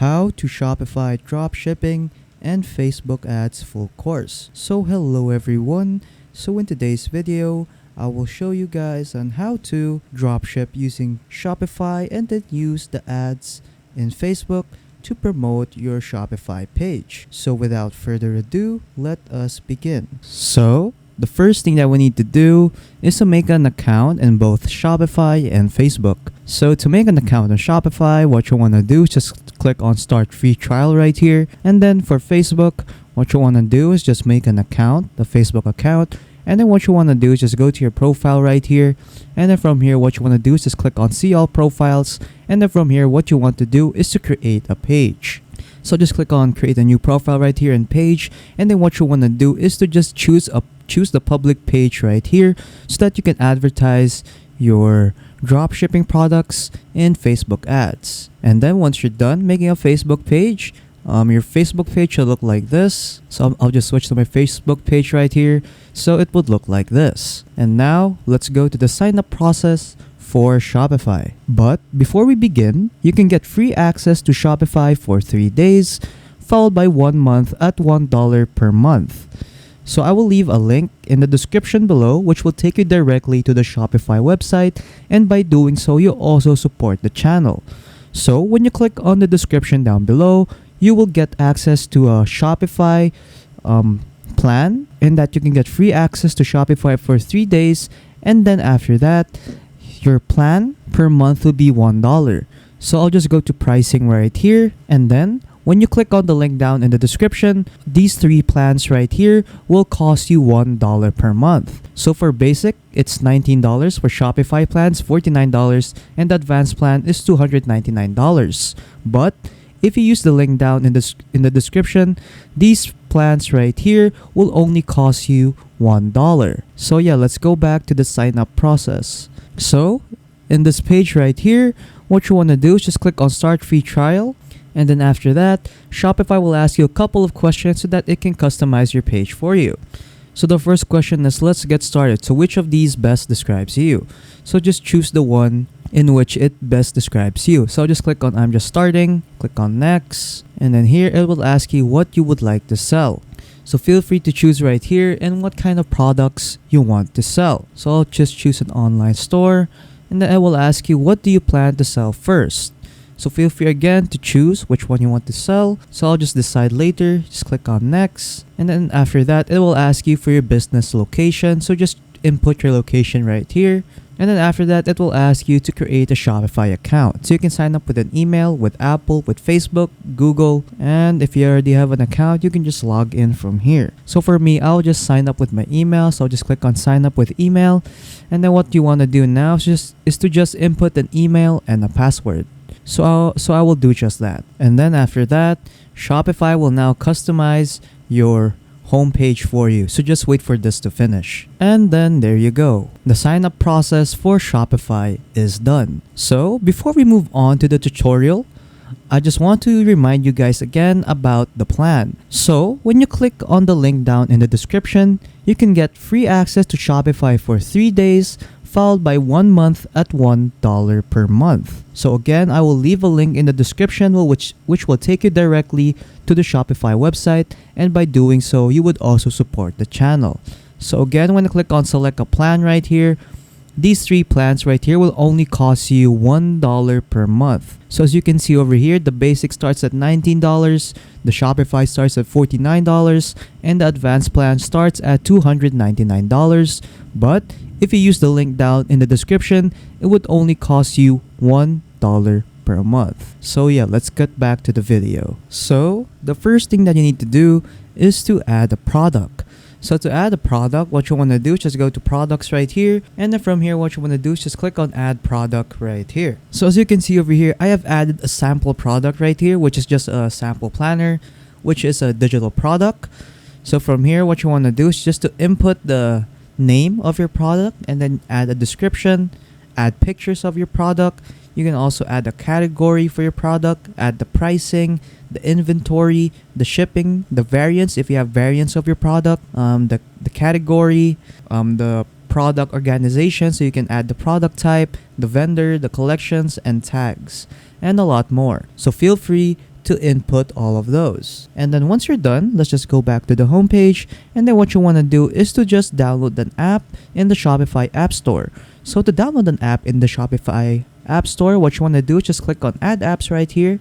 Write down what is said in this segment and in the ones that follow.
How to Shopify Dropshipping and Facebook Ads full course. So hello everyone. So in today's video, I will show you guys on how to dropship using Shopify and then use the ads in Facebook to promote your Shopify page. So without further ado, let us begin. So the first thing that we need to do is to make an account in both Shopify and Facebook. So to make an account on Shopify, what you want to do is just click on Start Free Trial right here. And then for Facebook, what you want to do is just make an account, the Facebook account. And then what you want to do is just go to your profile right here. And then from here, what you want to do is just click on See All Profiles. And then from here, what you want to do is to create a page. So just click on Create a New Profile right here in Page. And then what you want to do is to just choose the public page right here so that you can advertise your dropshipping products in Facebook ads. And then once you're done making a Facebook page, your Facebook page should look like this. So I'll just switch to my Facebook page right here. So it would look like this. And now let's go to the sign up process for Shopify. But before we begin, you can get free access to Shopify for 3 days, followed by 1 month at $1 per month. So I will leave a link in the description below which will take you directly to the Shopify website, and by doing so you also support the channel. So when you click on the description down below, you will get access to a Shopify plan, in that you can get free access to Shopify for 3 days, and then after that your plan per month will be $1. So I'll just go to pricing right here, and then when you click on the link down in the description, these 3 plans right here will cost you $1 per month. So for basic, it's $19, for Shopify plans $49, and the advanced plan is $299. But if you use the link down in the description, these plans right here will only cost you $1. So yeah, let's go back to the sign up process. So in this page right here, what you want to do is just click on Start Free Trial. And then after that, Shopify will ask you a couple of questions so that it can customize your page for you. So the first question is, let's get started. So which of these best describes you? So just choose the one in which it best describes you. So just click on I'm just starting, click on next, and then here it will ask you what you would like to sell. So feel free to choose right here and what kind of products you want to sell. So I'll just choose an online store, and then it will ask you what do you plan to sell first. So feel free again to choose which one you want to sell. So I'll just decide later. Just click on next. And then after that, it will ask you for your business location. So just input your location right here. And then after that, it will ask you to create a Shopify account. So you can sign up with an email, with Apple, with Facebook, Google. And if you already have an account, you can just log in from here. So for me, I'll just sign up with my email. So I'll just click on sign up with email. And then what you want to do now is to just input an email and a password. So I will do just that. And then after that, Shopify will now customize your homepage for you. So just wait for this to finish. And then there you go. The sign up process for Shopify is done. So before we move on to the tutorial, I just want to remind you guys again about the plan. So when you click on the link down in the description, you can get free access to Shopify for 3 days, followed by 1 month at $1 per month. So again, I will leave a link in the description which will take you directly to the Shopify website, and by doing so, you would also support the channel. So again, when you click on select a plan right here, these 3 plans right here will only cost you $1 per month. So as you can see over here, the basic starts at $19, the Shopify starts at $49, and the advanced plan starts at $299. But if you use the link down in the description, it would only cost you $1 per month. So yeah, let's get back to the video. So the first thing that you need to do is to add a product. So to add a product, what you want to do is just go to products right here. And then from here, what you want to do is just click on add product right here. So as you can see over here, I have added a sample product right here, which is just a sample planner, which is a digital product. So from here, what you want to do is just to input the name of your product, and then add a description, add pictures of your product. You can also add a category for your product, add the pricing, the inventory, the shipping, the variants if you have variants of your product, the category, the product organization, so you can add the product type, the vendor, the collections, and tags, and a lot more. So feel free to input all of those. And then once you're done, let's just go back to the home page. And then what you want to do is to just download an app in the Shopify App Store. So to download an app in the Shopify App Store, what you want to do is just click on Add Apps right here.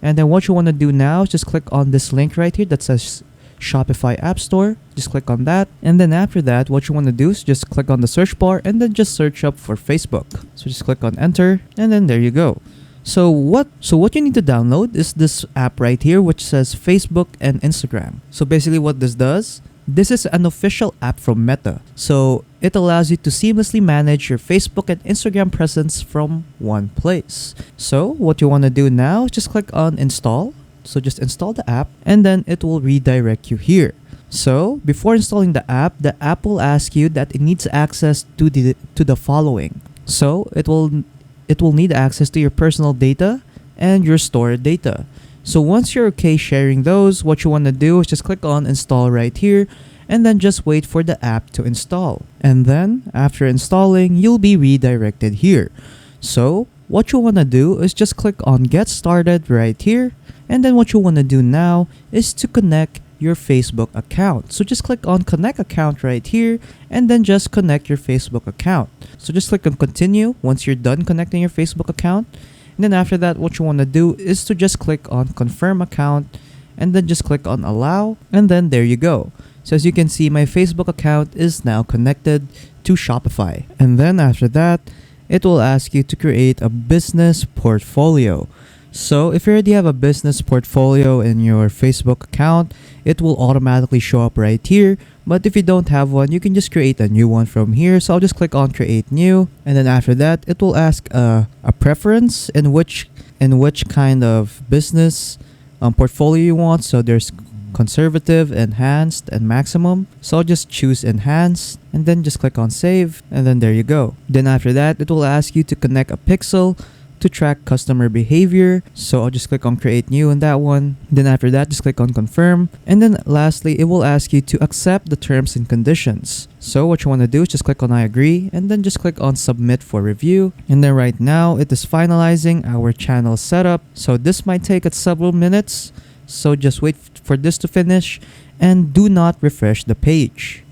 And then what you want to do now is just click on this link right here that says Shopify App Store. Just click on that. And then after that, what you want to do is just click on the search bar and then just search up for Facebook. So just click on enter, and then there you go. So what you need to download is this app right here, which says Facebook and Instagram. So basically what this does, this is an official app from Meta. So it allows you to seamlessly manage your Facebook and Instagram presence from one place. So what you want to do now is just click on install. So just install the app, and then it will redirect you here. So before installing the app will ask you that it needs access to the following. So it will need access to your personal data and your stored data. So once you're okay sharing those, what you want to do is just click on install right here, and then just wait for the app to install. And then after installing, you'll be redirected here. So what you want to do is just click on get started right here. And then what you want to do now is to connect your Facebook account. So just click on connect account right here, and then just connect your Facebook account. So just click on continue once you're done connecting your Facebook account. And then after that, what you want to do is to just click on confirm account, and then just click on allow, and then there you go. So as you can see, my Facebook account is now connected to Shopify. And then after that, it will ask you to create a business portfolio. So if you already have a business portfolio in your Facebook account, it will automatically show up right here. But if you don't have one, you can just create a new one from here. So I'll just click on create new. And then after that, it will ask a preference in which kind of business portfolio you want. So there's conservative, enhanced, and maximum. So I'll just choose enhanced, and then just click on save, and then there you go. Then after that, it will ask you to connect a pixel to track customer behavior. So I'll just click on create new in that one. Then after that, just click on confirm. And then lastly, it will ask you to accept the terms and conditions. So what you want to do is just click on I agree, and then just click on submit for review. And then right now, it is finalizing our channel setup. So this might take us several minutes. So just wait for this to finish, and do not refresh the page.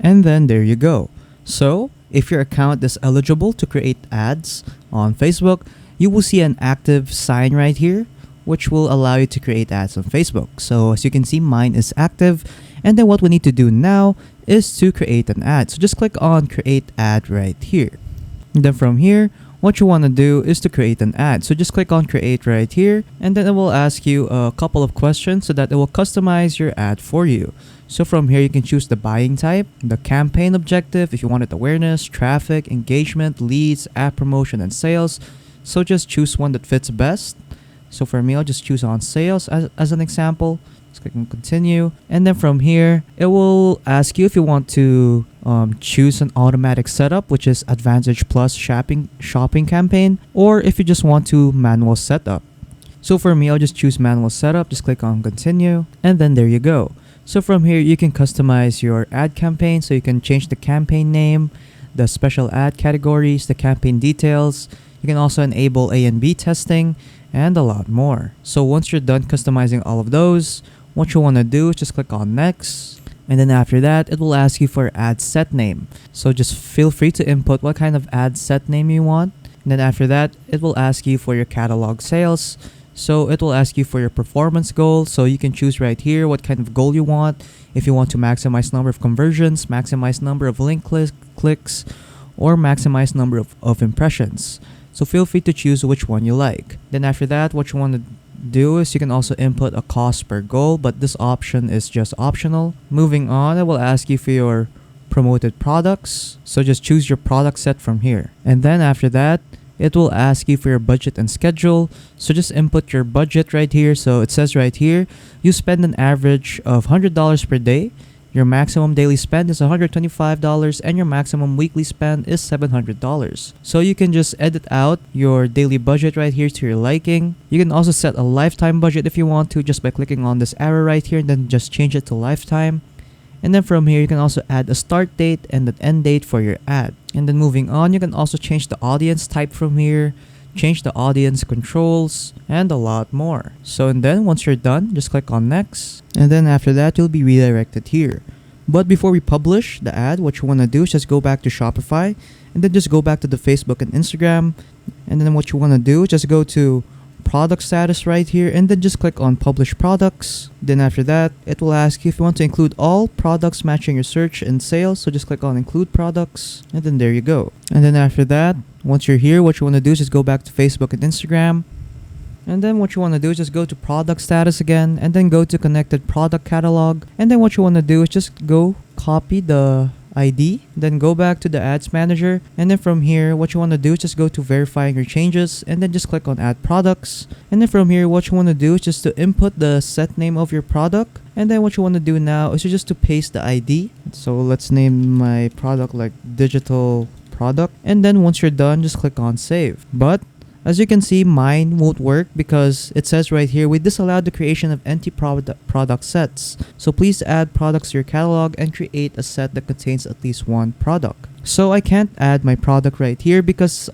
And then there you go. So if your account is eligible to create ads on Facebook, you will see an active sign right here, which will allow you to create ads on Facebook. So as you can see, mine is active. And then what we need to do now is to create an ad. So just click on create ad right here. And then from here, what you want to do is to create an ad. So just click on create right here, and then it will ask you a couple of questions so that it will customize your ad for you. So from here, you can choose the buying type, the campaign objective, if you wanted awareness, traffic, engagement, leads, app promotion, and sales. So just choose one that fits best. So for me, I'll just choose on sales as an example. Just click on continue. And then from here, it will ask you if you want to choose an automatic setup, which is Advantage Plus shopping campaign, or if you just want to manual setup. So for me, I'll just choose manual setup. Just click on continue, and then there you go. So from here, you can customize your ad campaign. So you can change the campaign name, the special ad categories, the campaign details. You can also enable A and B testing, and a lot more. So once you're done customizing all of those, what you want to do is just click on next. And then after that, it will ask you for ad set name. So just feel free to input what kind of ad set name you want. And then after that, it will ask you for your catalog sales. So it will ask you for your performance goal. So you can choose right here what kind of goal you want. If you want to maximize number of conversions, maximize number of link clicks, or maximize number of impressions. So feel free to choose which one you like. Then after that, what you want to do is you can also input a cost per goal, but this option is just optional. Moving on, it will ask you for your promoted products. So just choose your product set from here. And then after that, it will ask you for your budget and schedule. So just input your budget right here. So it says right here, you spend an average of $100 per day. Your maximum daily spend is $125, and your maximum weekly spend is $700. So you can just edit out your daily budget right here to your liking. You can also set a lifetime budget if you want to, just by clicking on this arrow right here, and then just change it to lifetime. And then from here, you can also add a start date and an end date for your ad. And then moving on, you can also change the audience type from here. change the audience controls, and a lot more. So and then once you're done, just click on next. And then after that, you'll be redirected here. But before we publish the ad, what you want to do is just go back to Shopify and then just go back to the Facebook and Instagram. And then what you want to do is just go to product status right here and then just click on publish products. Then after that, it will ask you if you want to include all products matching your search and sales. So just click on include products and then there you go. And then after that, once you're here, what you want to do is just go back to Facebook and Instagram. And then what you want to do is just go to product status again and then go to connected product catalog. And then what you want to do is just go copy the ID, then go back to the ads manager, and then from here what you want to do is just go to verifying your changes and then just click on add products. And then from here what you want to do is just to input the set name of your product, and then what you want to do now is just to paste the ID. So let's name my product like digital product, and then once you're done, just click on save. But as you can see, mine won't work because it says right here, we disallowed the creation of empty product sets. So please add products to your catalog and create a set that contains at least one product. So I can't add my product right here because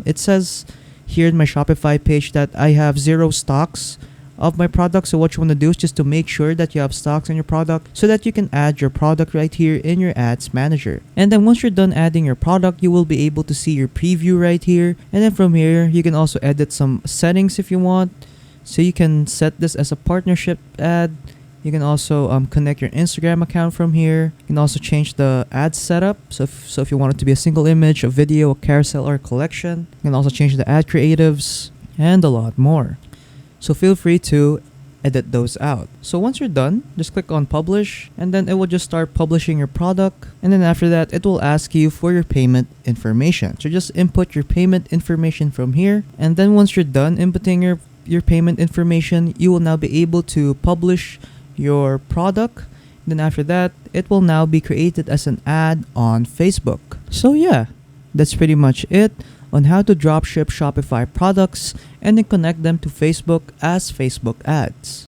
it says here in my Shopify page that I have 0 stocks of my product. So what you want to do is just to make sure that you have stocks on your product so that you can add your product right here in your ads manager. And then once you're done adding your product, you will be able to see your preview right here. And then from here, you can also edit some settings if you want. So you can set this as a partnership ad. You can also connect your Instagram account from here. You can also change the ad setup. So if you want it to be a single image, a video, a carousel, or a collection. You can also change the ad creatives and a lot more. So feel free to edit those out. So once you're done, just click on publish and then it will just start publishing your product. And then after that, it will ask you for your payment information. So just input your payment information from here. And then once you're done inputting your payment information, you will now be able to publish your product. Then after that, it will now be created as an ad on Facebook. So yeah, that's pretty much it on how to dropship Shopify products and then connect them to Facebook as Facebook ads.